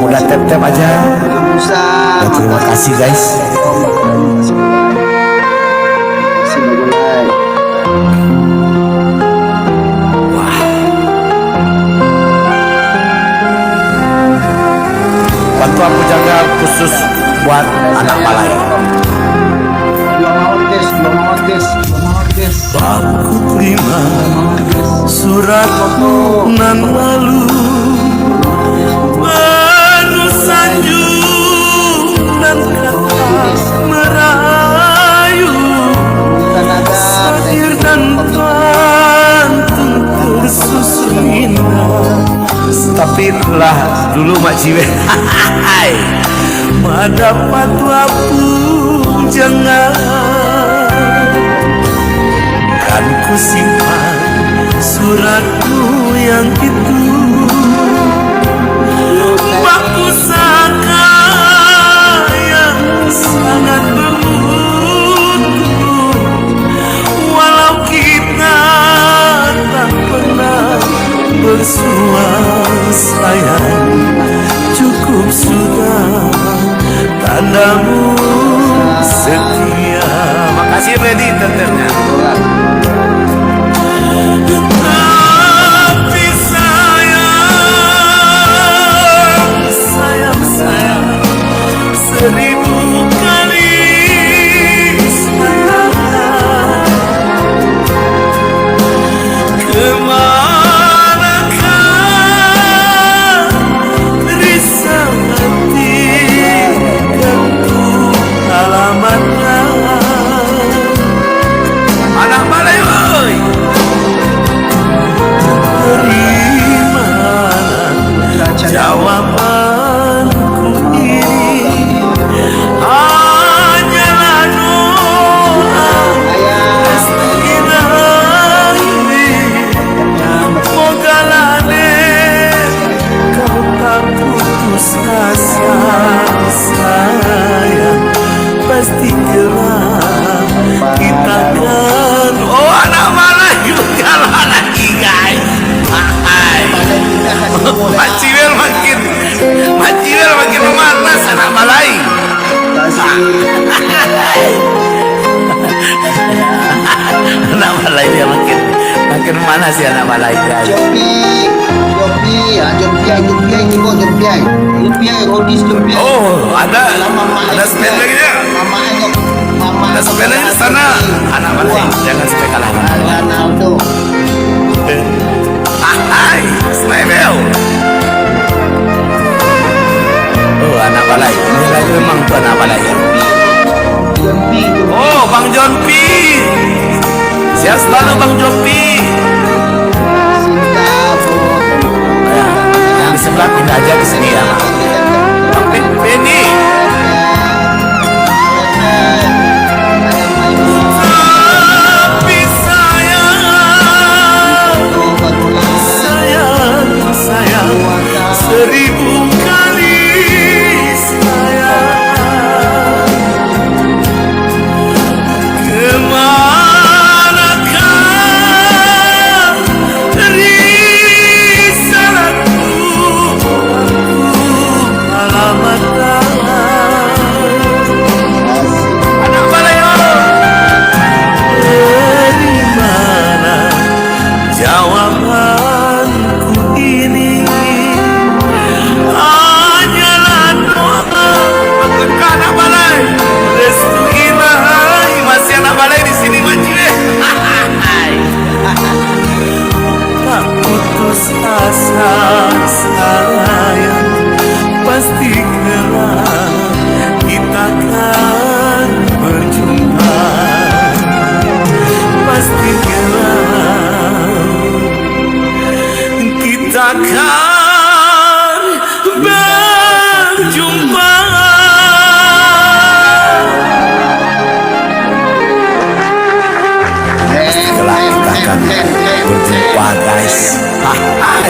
udah tap aja. Ya, terima kasih guys. Wah. Bantu aku jaga khusus buat anak Malay. Aku terima suratmu nan lalu, penuh sanjung dan kata merayu, satir dan pantun tersusun indah. Tapi lah dulu Mak Ciwe mendapat wapung jangan kan ku simpan suratku yang itu, waktu saka yang sangat bermutu. Walau kita tak pernah bersua sayang, cukup sudah tandamu setia. Makasih Reddy tenternya. Tapi sayang seribu kali sayang, kemanakah risau hati gantu alamatnya. Anak Malay woy, jawabanku ini hanyalah doa ilahi. Moga lane kau tak putus asa sayang, pasti kelak kita kan. Oh anak Malay juga lagi guys. Mak Ciwel makin memanas anak Malay. Anak Malay dia makin memanas ya anak Malay guys. Oh ada spend lagi ya. Ada spend lagi di sana anak Malay. Jangan sampai kalah. Hai, Smebel. Oh, anak Malay. Ini lagi memang tuh anak Malay ya. Oh, Bang Jompi. Siap selalu Bang Jompi. Ya, yang di sebelah pindah aja ke sini ya.